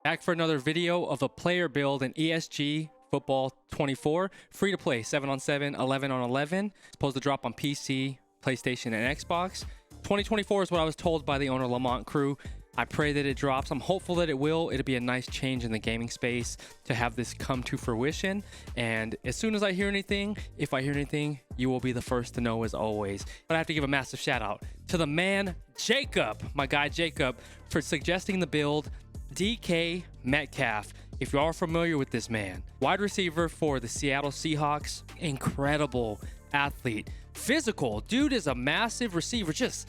Back for another video of a player build in ESG Football 24. Free to play, 7-on-7, 11-on-11. It's supposed to drop on PC, PlayStation, and Xbox. 2024 is what I was told by the owner, Lamont Crew. I pray that it drops. I'm hopeful that it will. It'll be a nice change in the gaming space to have this come to fruition. And as soon as I hear anything, if I hear anything, you will be the first to know as always. But I have to give a massive shout out to the man, Jacob, my guy Jacob, for suggesting the build DK Metcalf. If you are familiar with this man, wide receiver for the Seattle Seahawks, incredible athlete, physical. Dude is a massive receiver, just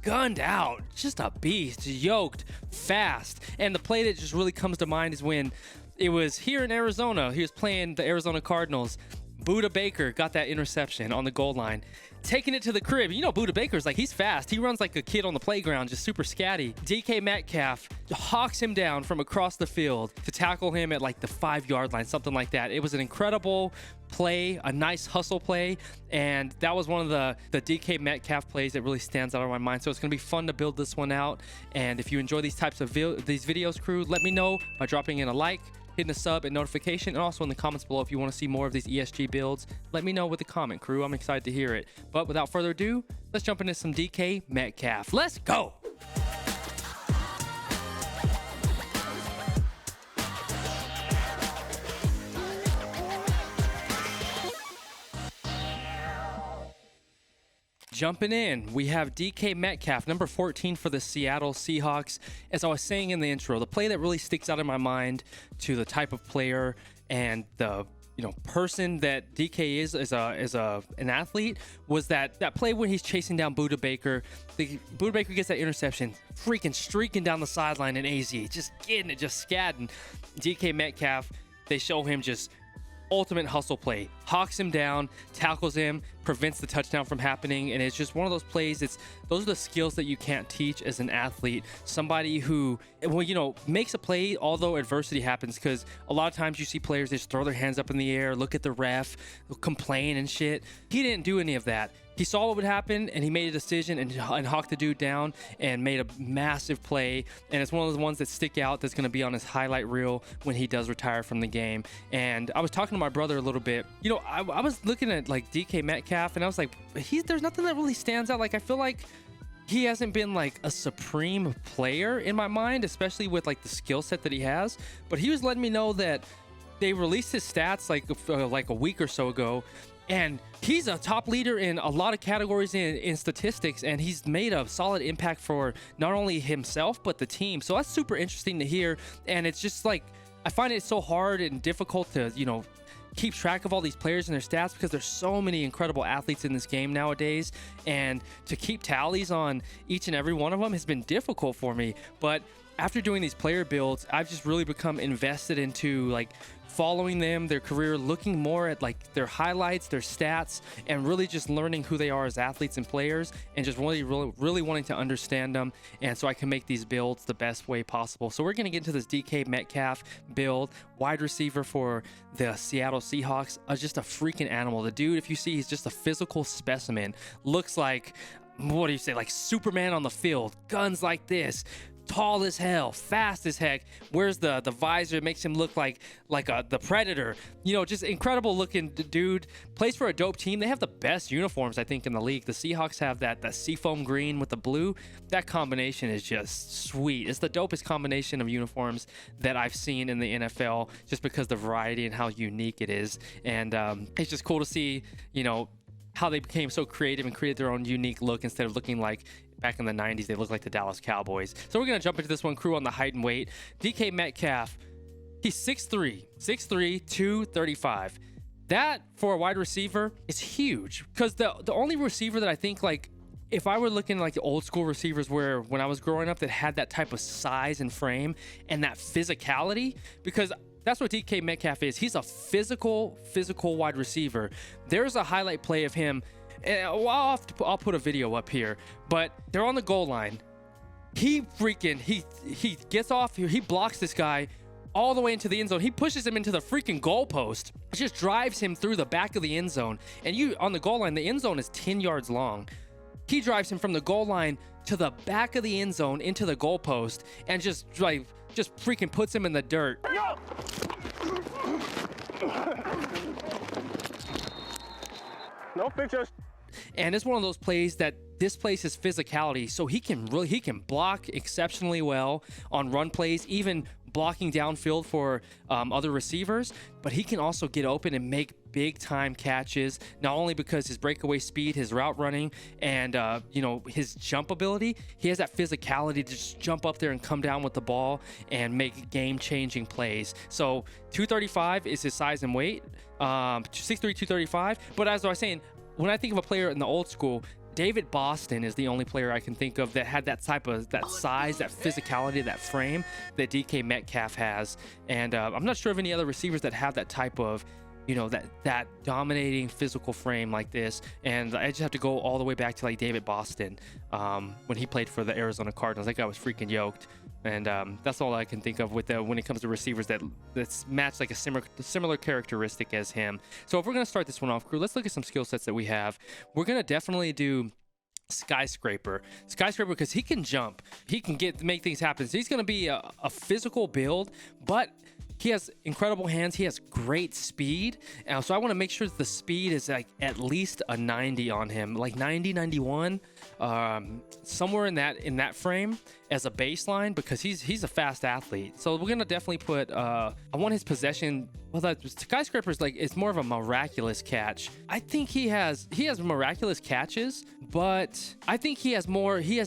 gunned out, just a beast, yoked, fast. And the play that just really comes to mind is when it was here in Arizona. He was playing the Arizona Cardinals. Budda Baker got that interception on the goal line, taking it to the crib. You know, Budda Baker's like, he's fast. He runs like a kid on the playground, just super scatty. DK Metcalf hawks him down from across the field to tackle him at like the 5-yard line, something like that. It was an incredible play, a nice hustle play, and that was one of the DK Metcalf plays that really stands out in my mind. So it's going to be fun to build this one out. And if you enjoy these types of these videos, crew, let me know by dropping in a like, hitting a sub and notification, and also in the comments below if you want to see more of these ESG builds. Let me know with a comment, crew. I'm excited to hear it. But without further ado, let's jump into some DK Metcalf. Let's go. Jumping in, we have DK Metcalf, number 14 for the Seattle Seahawks. As I was saying in the intro, the play that really sticks out in my mind to the type of player and the person that DK is as an athlete was that play when he's chasing down Budda Baker. Budda Baker gets that interception, freaking streaking down the sideline in AZ, just getting it, just scatting. DK Metcalf, they show him just ultimate hustle play, hawks him down, tackles him, prevents the touchdown from happening. And it's just one of those plays. Those are the skills that you can't teach as an athlete. Somebody who, well, makes a play although adversity happens, because a lot of times you see players just throw their hands up in the air, look at the ref, complain and shit. He didn't do any of that. He saw what would happen and he made a decision and hawked the dude down and made a massive play. And it's one of those ones that stick out that's going to be on his highlight reel when he does retire from the game. And I was talking to my brother a little bit. I was looking at like DK Metcalf and I was like, there's nothing that really stands out. Like, I feel like he hasn't been like a supreme player in my mind, especially with like the skill set that he has. But he was letting me know that they released his stats like a week or so ago. And he's a top leader in a lot of categories in statistics, and he's made a solid impact for not only himself, but the team. So that's super interesting to hear. And it's just like, I find it so hard and difficult to, keep track of all these players and their stats, because there's so many incredible athletes in this game nowadays. And to keep tallies on each and every one of them has been difficult for me. But after doing these player builds, I've just really become invested into like following them, their career, looking more at like their highlights, their stats, and really just learning who they are as athletes and players, and just really wanting to understand them, and so I can make these builds the best way possible. So we're going to get into this DK Metcalf build, wide receiver for the Seattle Seahawks. Just a freaking animal. The dude, if you see, he's just a physical specimen. Looks like, what do you say, like Superman on the field. Guns like this. Tall as hell, fast as heck. Wears the visor, it makes him look like the Predator. Just incredible looking dude. Plays for a dope team. They have the best uniforms, I think, in the league. The Seahawks have that seafoam green with the blue. That combination is just sweet. It's the dopest combination of uniforms that I've seen in the NFL, just because the variety and how unique it is. And it's just cool to see, how they became so creative and created their own unique look instead of looking like back in the 90s, they looked like the Dallas Cowboys. So we're going to jump into this one, crew, on the height and weight. DK Metcalf, he's 6'3", 235. That, for a wide receiver, is huge. Because the only receiver that I think, like, if I were looking like the old school receivers where when I was growing up that had that type of size and frame and that physicality, because that's what DK Metcalf is. He's a physical wide receiver. There's a highlight play of him. I'll put a video up here, but they're on the goal line. He gets off here. He blocks this guy all the way into the end zone. He pushes him into the freaking goalpost. It just drives him through the back of the end zone. And on the goal line, the end zone is 10 yards long. He drives him from the goal line to the back of the end zone into the goalpost and just just freaking puts him in the dirt. No pictures. And it's one of those plays that displays his physicality, so he can block exceptionally well on run plays, even blocking downfield for other receivers. But he can also get open and make big time catches, not only because his breakaway speed, his route running, and his jump ability. He has that physicality to just jump up there and come down with the ball and make game-changing plays. So 235 is his size and weight, 6'3", 235. But as I was saying, when I think of a player in the old school, David Boston is the only player I can think of that had that size, that physicality, that frame that DK Metcalf has. And I'm not sure of any other receivers that have that type of, that dominating physical frame like this. And I just have to go all the way back to like David Boston when he played for the Arizona Cardinals. That guy was freaking yoked. And that's all I can think of with when it comes to receivers that's matched like a similar characteristic as him. So if we're going to start this one off, crew, let's look at some skill sets that we have. We're going to definitely do Skyscraper because he can jump, he can make things happen. So he's going to be a physical build, but he has incredible hands. He has great speed. So I want to make sure that the speed is like at least a 90 on him, like 90, 91, somewhere in that frame as a baseline, because he's a fast athlete. So we're going to definitely put, I want his possession. Well, that Skyscraper's like, it's more of a miraculous catch. I think he has miraculous catches, but I think he has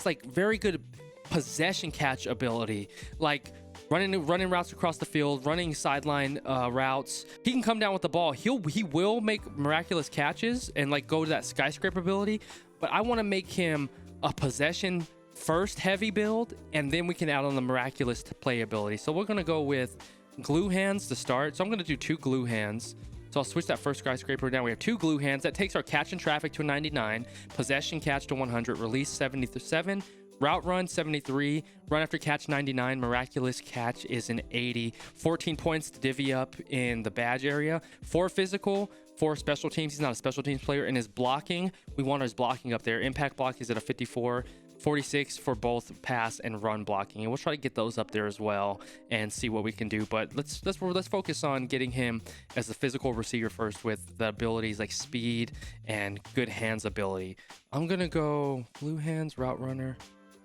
like very good possession catch ability. Like, running routes across the field, running sideline routes. He can come down with the ball. He will make miraculous catches and like go to that Skyscraper ability, but I want to make him a possession first heavy build, and then we can add on the miraculous play ability. So we're going to go with glue hands to start. So I'm going to do 2 glue hands. So I'll switch that first Skyscraper down. We have 2 glue hands. That takes our catch and traffic to a 99, possession catch to 100, release 77, route run 73, run after catch 99, miraculous catch is an 80. 14 points to divvy up in the badge area. 4 physical, 4 special teams. He's not a special teams player. And his blocking, we want his blocking up there. Impact block is at a 54. 46 for both pass and run blocking, and we'll try to get those up there as well and see what we can do. But let's focus on getting him as a physical receiver first, with the abilities like speed and good hands ability. I'm gonna go blue hands, route runner.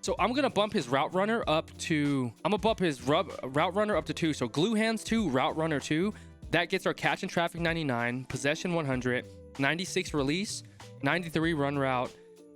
So I'm gonna bump his route runner up to, route runner up to 2. So glue hands 2, route runner 2. That gets our catch and traffic 99, possession 100, 96 release, 93 run route,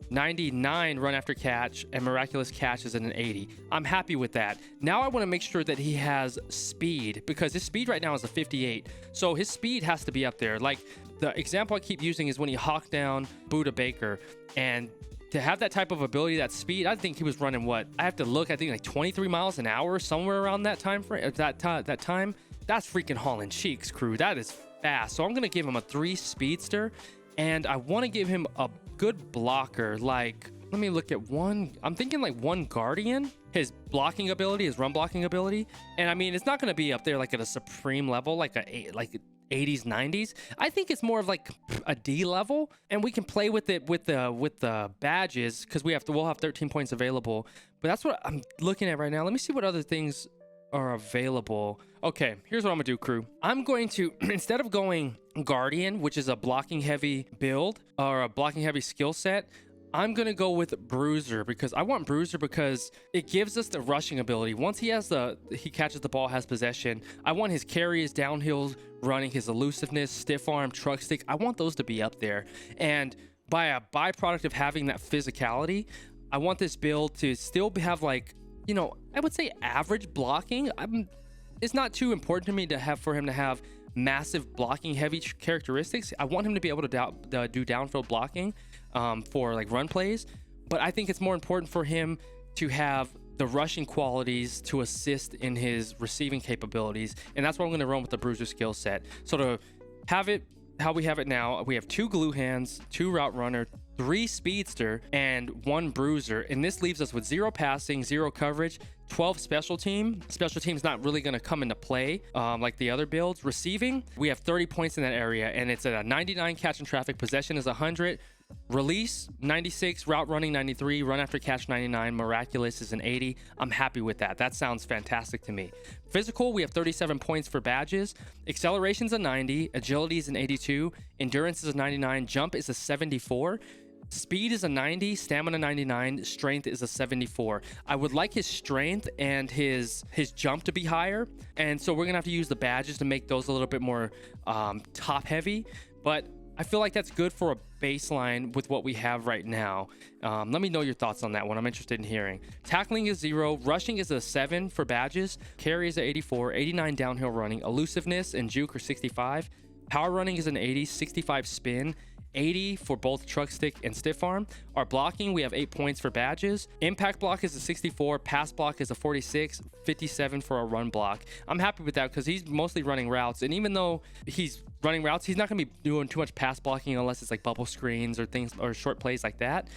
99 run after catch, and miraculous catch is at an 80. I'm happy with that. Now I want to make sure that he has speed, because his speed right now is a 58. So his speed has to be up there. Like the example I keep using is when he hawked down Buda Baker, and to have that type of ability, that speed, I think he was running what? I have to look, I think like 23 miles an hour, somewhere around that time frame, that time. That's freaking hauling cheeks, crew. That is fast. So I'm going to give him a 3 speedster, and I want to give him a good blocker. Like, let me look at one. I'm thinking like 1 guardian, his blocking ability, his run blocking ability. And I mean, it's not going to be up there like at a supreme level, like 80s, 90s. I think it's more of like a D level, and we can play with it with the badges, because we'll have 13 points available. But that's what I'm looking at right now. Let me see what other things are available. Okay, here's what I'm gonna do, crew. I'm going to, instead of going guardian, which is a blocking heavy build or a blocking heavy skill set, I'm gonna go with bruiser, because I want bruiser because it gives us the rushing ability. Once he catches the ball, has possession, I want his carry, his downhill running, his elusiveness, stiff arm, truck stick. I want those to be up there. And by a byproduct of having that physicality, I want this build to still have like, I would say average blocking. It's not too important to me for him to have massive blocking heavy characteristics. I want him to be able to do downfield blocking for like run plays, but I think it's more important for him to have the rushing qualities to assist in his receiving capabilities, and that's why I'm going to run with the bruiser skill set. So to have it how we have it now, we have 2 glue hands, 2 route runner, 3 speedster, and 1 bruiser, and this leaves us with 0 passing, 0 coverage, 12 special team. Special team's not really going to come into play like the other builds. Receiving, we have 30 points in that area, and it's at a 99 catch and traffic. Possession is 100. Release 96, route running 93, run after catch 99, miraculous is an 80. I'm happy with that. That sounds fantastic to me. Physical, we have 37 points for badges. Acceleration's a 90, agility is an 82, endurance is a 99, jump is a 74. Speed is a 90, stamina 99, strength is a 74. I would like his strength and his jump to be higher, and so we're gonna have to use the badges to make those a little bit more top heavy, but I feel like that's good for a baseline with what we have right now. Let me know your thoughts on that one. I'm interested in hearing. Tackling is 0, rushing is a 7 for badges, carry is a 84, 89 downhill running, elusiveness and juke are 65, power running is an 80, 65 spin, 80 for both truck stick and stiff arm. Our blocking, we have 8 points for badges. Impact block is a 64, pass block is a 46, 57 for our run block. I'm happy with that because he's mostly running routes, and even though he's running routes, he's not going to be doing too much pass blocking unless it's like bubble screens or things or short plays like that.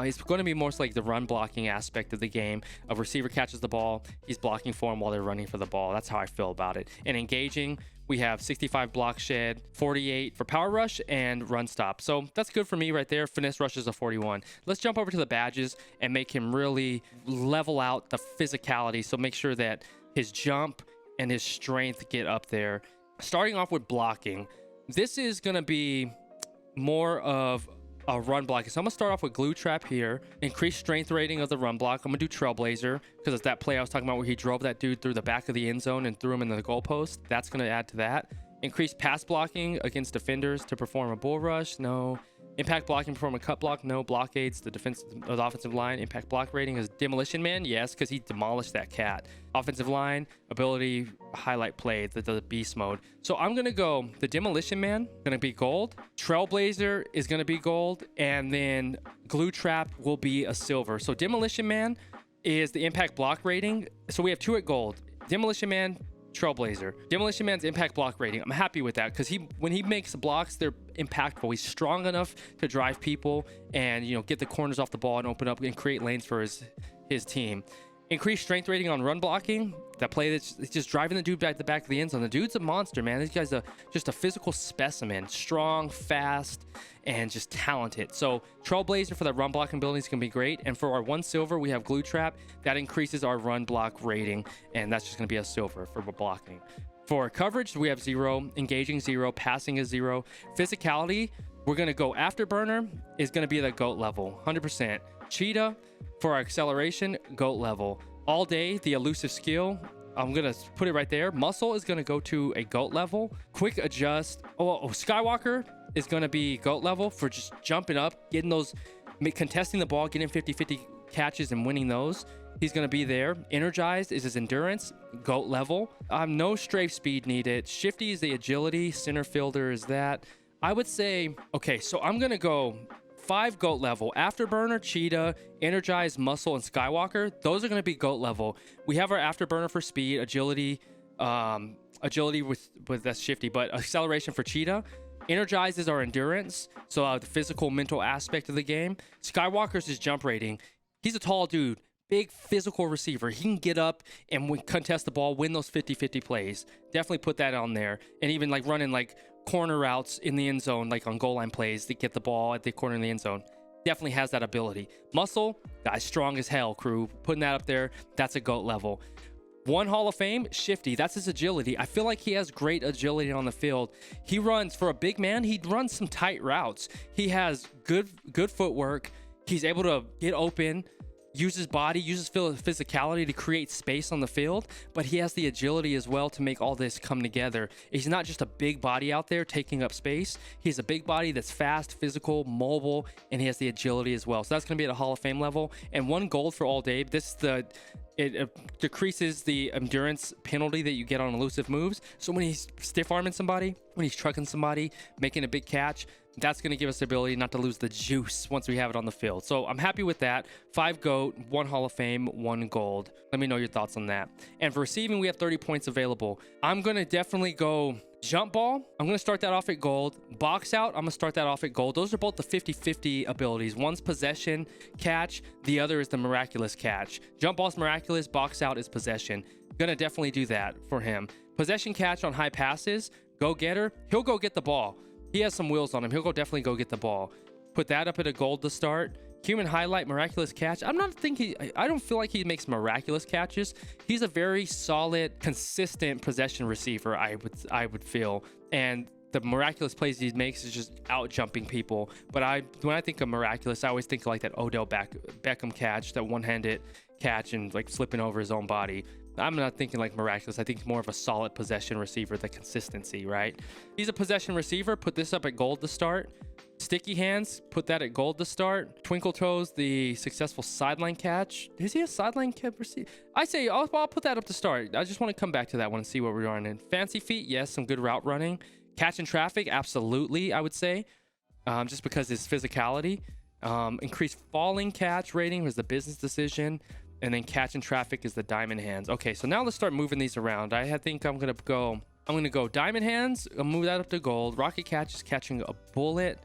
He's going to be mostly like the run blocking aspect of the game. A receiver catches the ball, he's blocking for him while they're running for the ball. That's how I feel about it. And engaging, we have 65 block shed, 48 for power rush, and run stop. So that's good for me right there. Finesse rush is a 41. Let's jump over to the badges and make him really level out the physicality. So make sure that his jump and his strength get up there. Starting off with blocking, this is going to be more of a run block. So I'm gonna start off with glue trap here, increase strength rating of the run block. I'm gonna do trailblazer because it's that play I was talking about where he drove that dude through the back of the end zone and threw him into the goalpost. That's gonna add to that. Increase pass blocking against defenders to perform a bull rush. No. Impact blocking, perform a cut block. No. Blockades the defense of the offensive line. Impact block rating is demolition man. Yes, because he demolished that cat. Offensive line ability highlight play, the beast mode. So I'm gonna go the demolition man, gonna be gold. Trailblazer is gonna be gold, and then glue trap will be a silver. So demolition man is the impact block rating. So we have 2 at gold. Demolition man, Trailblazer. Demolition Man's impact block rating, I'm happy with that because when he makes blocks, they're impactful. He's strong enough to drive people and get the corners off the ball and open up and create lanes for his team. Increased strength rating on run blocking. That play that's just driving the dude back to the back of the end zone. The dude's a monster, man. This guy's just a physical specimen. Strong, fast, and just talented. So Trailblazer for that run blocking ability is going to be great. And for our 1 silver, we have glue trap. That increases our run block rating. And that's just going to be a silver for blocking. For coverage, we have 0. Engaging 0. Passing is 0. Physicality, we're going to go afterburner is going to be the GOAT level. 100%. Cheetah for our acceleration, GOAT level. All day, the elusive skill, I'm gonna put it right there. Muscle is gonna go to a GOAT level. Quick adjust. Skywalker is gonna be GOAT level for just jumping up, getting those, contesting the ball, getting 50-50 catches and winning those. He's gonna be there. Energized is his endurance, GOAT level. No strafe speed needed. Shifty is the agility. Center fielder is that. I would say, okay, so I'm gonna go 5 GOAT level. Afterburner, Cheetah, Energized, Muscle, and Skywalker. Those are going to be GOAT level. We have our Afterburner for speed, agility, agility with that's shifty, but acceleration for Cheetah. Energized is our endurance, so the physical, mental aspect of the game. Skywalker's his jump rating. He's a tall dude, big physical receiver. He can get up and contest the ball, win those 50-50 plays. Definitely put that on there. And even like running like corner routes in the end zone, like on goal line plays to get the ball at the corner in the end zone. Definitely has that ability. Muscle, guys, strong as hell, crew. Putting that up there, that's a GOAT level. 1 Hall of Fame, Shifty. That's his agility. I feel like he has great agility on the field. He runs, for a big man, he runs some tight routes. He has good footwork. He's able to get open, use his body, use his physicality to create space on the field, but he has the agility as well to make all this come together. He's not just a big body out there taking up space. He's a big body that's fast, physical, mobile, and he has the agility as well. So that's going to be at a Hall of Fame level. And 1 gold for all day. It decreases the endurance penalty that you get on elusive moves. So when he's stiff arming somebody, when he's trucking somebody, making a big catch, that's going to give us the ability not to lose the juice once we have it on the field. So I'm happy with that. 5 GOAT, 1 Hall of Fame, 1 gold. Let me know your thoughts on that. And for receiving, we have 30 points available. I'm going to definitely go jump ball. I'm going to start that off at gold. Box out, I'm going to start that off at gold. Those are both the 50-50 abilities. One's possession catch. The other is the miraculous catch. Jump ball's miraculous. Box out is possession. Going to definitely do that for him. Possession catch on high passes. Go getter. He'll go get the ball. He has some wheels on him. He'll definitely go get the ball. Put that up at a gold to start. Human highlight, miraculous catch. I don't feel like he makes miraculous catches. He's a very solid, consistent possession receiver, I would feel. And the miraculous plays he makes is just out jumping people. But when I think of miraculous, I always think of like that Odell Beckham catch, that one-handed catch and like flipping over his own body. I'm not thinking like miraculous. I think more of a solid possession receiver, the consistency, right? He's a possession receiver. Put this up at gold to start. Sticky hands, put that at gold to start. Twinkle toes, the successful sideline catch. Is he a sideline catch receiver? I say I'll put that up to start. I just want to come back to that one and see what we're on in. Fancy feet, yes, some good route running. Catch in traffic, absolutely, I would say, just because his physicality. Increased falling catch rating was the business decision. And then catch in traffic is the diamond hands. Okay, so now let's start moving these around. I think I'm gonna go diamond hands. I'll move that up to gold. Rocket catch is catching a bullet.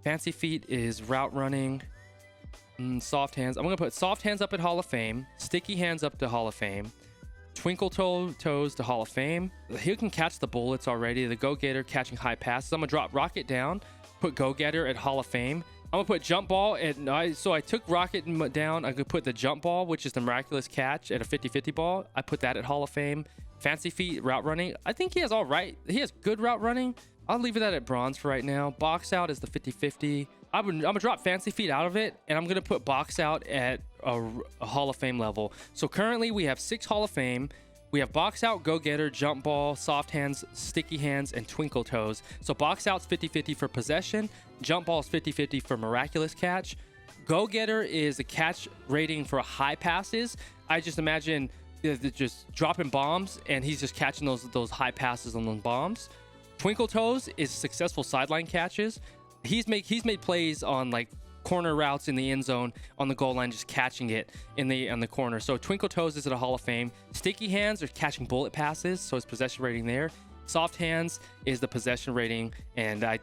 Fancy feet is route running. Soft hands. I'm gonna put soft hands up at Hall of Fame. Sticky hands up to Hall of Fame. Twinkle toes to Hall of Fame. He can catch the bullets already. The go-getter catching high passes. I'm gonna drop rocket down. Put go-getter at Hall of Fame. I'm gonna put jump ball so I took rocket down. I could put the jump ball, which is the miraculous catch, at a 50-50 ball. I put that at Hall of Fame. Fancy feet route running. I think he has good route running. I'll leave that at bronze for right now. Box out is the 50-50. I'm gonna drop fancy feet out of it, and I'm gonna put box out at a Hall of Fame level. So currently we have 6 Hall of Fame. We have box out, go-getter, jump ball, soft hands, sticky hands, and twinkle toes. So box out's 50-50 for possession. Jump ball is 50-50 for miraculous catch. Go-getter is a catch rating for high passes. I just imagine just dropping bombs, and he's just catching those high passes on those bombs. Twinkle toes is successful sideline catches. He's made plays on like corner routes in the end zone on the goal line, just catching it on the corner. So twinkle toes is at a Hall of Fame. Sticky hands are catching bullet passes, so his possession rating there. Soft hands is the possession rating, and I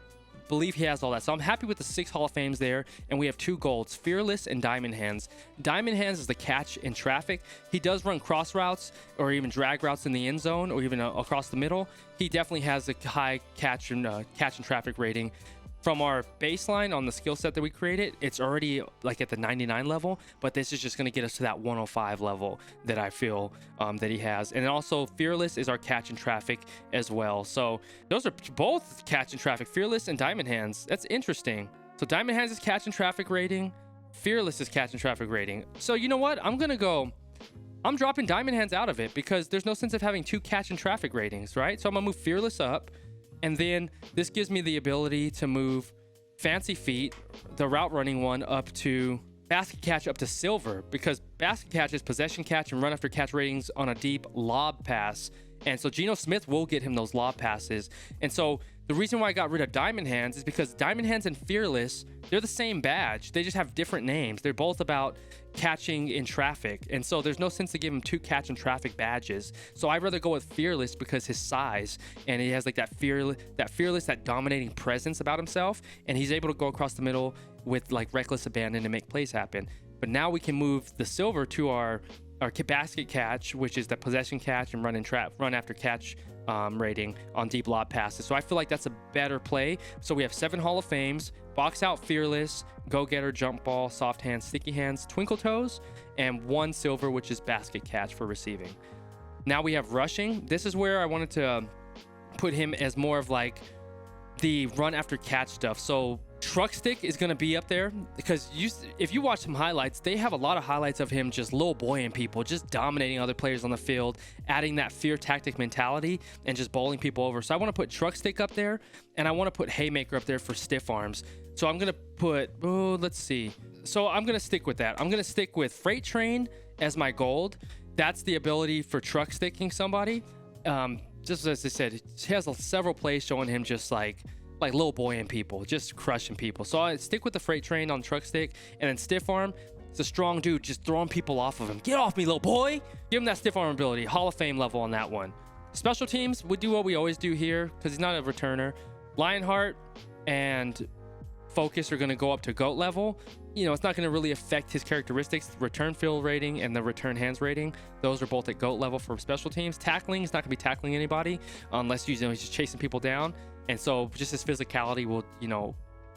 believe he has all that. So I'm happy with the 6 Hall of Fames there, and we have 2 golds, fearless and diamond hands. Diamond hands is the catch in traffic. He does run cross routes or even drag routes in the end zone or even across the middle. He definitely has a high catch and traffic rating. From our baseline on the skill set that we created, it's already like at the 99 level, but this is just going to get us to that 105 level that I feel that he has. And also fearless is our catch and traffic as well. So those are both catch and traffic, fearless and diamond hands. That's interesting. So diamond hands is catch and traffic rating, fearless is catch and traffic rating. So you know what? I'm dropping diamond hands out of it because there's no sense of having 2 catch and traffic ratings, right? So I'm gonna move fearless up. And then this gives me the ability to move fancy feet, the route running one, up to basket catch up to silver, because basket catch is possession catch and run after catch ratings on a deep lob pass. And so Geno Smith will get him those lob passes. And so the reason why I got rid of diamond hands is because diamond hands and fearless, they're the same badge. They just have different names. They're both about catching in traffic. And so there's no sense to give him 2 catch and traffic badges. So I'd rather go with fearless because his size, and he has like that fearless, that dominating presence about himself. And he's able to go across the middle with like reckless abandon and make plays happen. But now we can move the silver to our basket catch, which is the possession catch and run after catch rating on deep lob passes. So I feel like that's a better play. So we have 7 Hall of Fames, box out fearless, go-getter, jump ball, soft hands, sticky hands, twinkle toes, and 1 silver, which is basket catch for receiving. Now we have rushing. This is where I wanted to put him as more of like the run after catch stuff. So truck stick is going to be up there because if you watch some highlights, they have a lot of highlights of him just little boying people, just dominating other players on the field, adding that fear tactic mentality and just bowling people over. So I want to put truck stick up there, and I want to put haymaker up there for stiff arms. So I'm going to put, let's see. So I'm going to stick with that. I'm going to stick with freight train as my gold. That's the ability for truck sticking somebody. Just as I said, he has several plays showing him just like little boying people, just crushing people. So I stick with the freight train on truck stick, and then stiff arm. It's a strong dude just throwing people off of him. Get off me, little boy. Give him that stiff arm ability. Hall of Fame level on that one. Special teams, we do what we always do here because he's not a returner. Lionheart and Focus are going to go up to GOAT level. You know, it's not going to really affect his characteristics. Return field rating and the return hands rating, those are both at GOAT level for special teams. Tackling, he's not going to be tackling anybody unless he's just chasing people down. And so just his physicality will,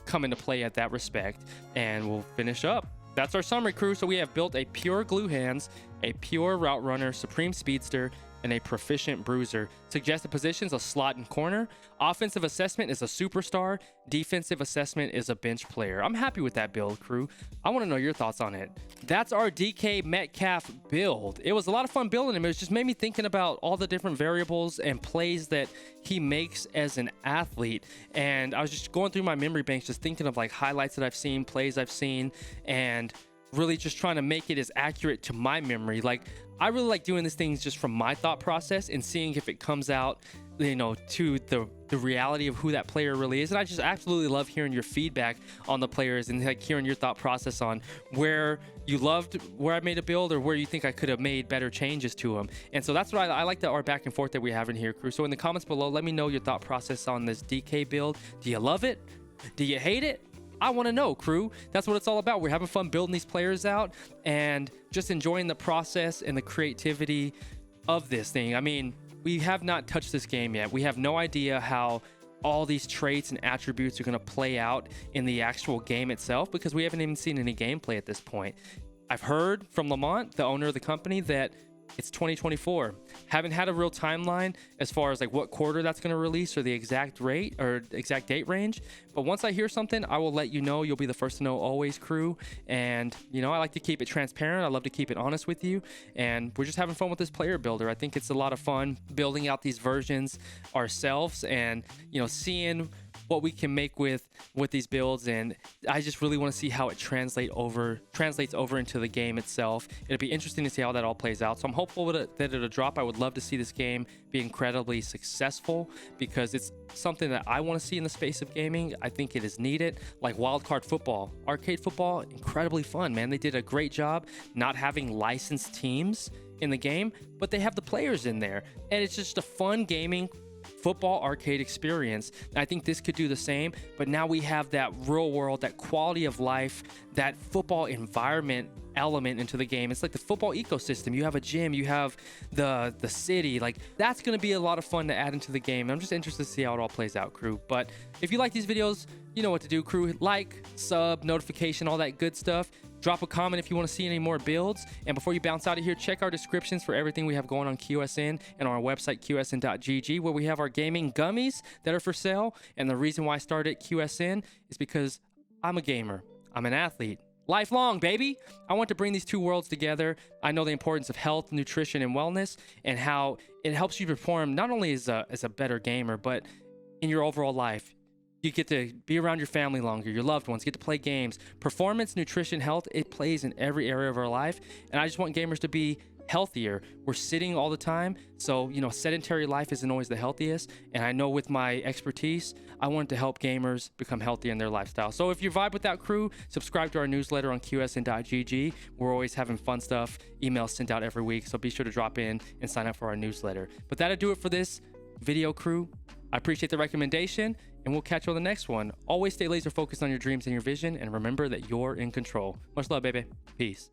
come into play at that respect. And we'll finish up. That's our summary, crew. So we have built a pure glue hands, a pure route runner, supreme speedster, and a proficient bruiser. Suggested positions: a slot and corner. Offensive assessment is a superstar. Defensive assessment is a bench player. I'm happy with that build, crew. I want to know your thoughts on it. That's our DK Metcalf build. It was a lot of fun building him. It just made me thinking about all the different variables and plays that he makes as an athlete. And I was just going through my memory banks, just thinking of like highlights that I've seen, plays I've seen, and really just trying to make it as accurate to my memory. Like, I really like doing these things just from my thought process and seeing if it comes out, you know, to the reality of who that player really is. And I just absolutely love hearing your feedback on the players and like hearing your thought process on where you loved where I made a build or where you think I could have made better changes to them. And so that's what I like, our back and forth that we have in here, crew. So in the comments below, let me know your thought process on this DK build. Do you love it? Do you hate it? I want to know, crew. That's what it's all about. We're having fun building these players out and just enjoying the process and the creativity of this thing. I mean, we have not touched this game yet. We have no idea how all these traits and attributes are going to play out in the actual game itself because we haven't even seen any gameplay at this point. I've heard from Lamont, the owner of the company, that it's 2024. Haven't had a real timeline as far as like what quarter that's going to release or the exact rate or exact date range. But once I hear something, I will let you know. You'll be the first to know always, crew. And, you know, I like to keep it transparent. I love to keep it honest with you. And we're just having fun with this player builder. I think it's a lot of fun building out these versions ourselves and, you know, seeing what we can make with these builds. And I just really want to see how it translates over into the game itself. It'll be interesting to see how that all plays out. So I'm hopeful that it'll drop. I would love to see this game be incredibly successful because it's something that I want to see in the space of gaming. I think it is needed. Like wildcard football, arcade football, incredibly fun, man. They did a great job not having licensed teams in the game, but they have the players in there, and it's just a fun gaming football arcade experience. I think this could do the same, but now we have that real world, that quality of life, that football environment element into the game. It's like the football ecosystem. You have a gym, you have the city. Like, that's going to be a lot of fun to add into the game. I'm just interested to see how it all plays out, crew. But if you like these videos, you know what to do, crew. Like, sub, notification, all that good stuff. Drop a comment if you want to see any more builds. And before you bounce out of here, check our descriptions for everything we have going on QSN and on our website, qsn.gg, where we have our gaming gummies that are for sale. And the reason why I started QSN is because I'm a gamer. I'm an athlete. Lifelong, baby. I want to bring these two worlds together. I know the importance of health, nutrition, and wellness, and how it helps you perform not only as a better gamer, but in your overall life. You get to be around your family longer, your loved ones, get to play games. Performance, nutrition, health, it plays in every area of our life. And I just want gamers to be healthier. We're sitting all the time, so, you know, sedentary life isn't always the healthiest. And I know with my expertise, I want to help gamers become healthier in their lifestyle. So if you vibe with that, crew, subscribe to our newsletter on qsn.gg. We're always having fun stuff, emails sent out every week, so be sure to drop in and sign up for our newsletter. But that'll do it for this video, crew. I appreciate the recommendation, and we'll catch you on the next one. Always stay laser focused on your dreams and your vision, and remember that you're in control. Much love, baby. Peace.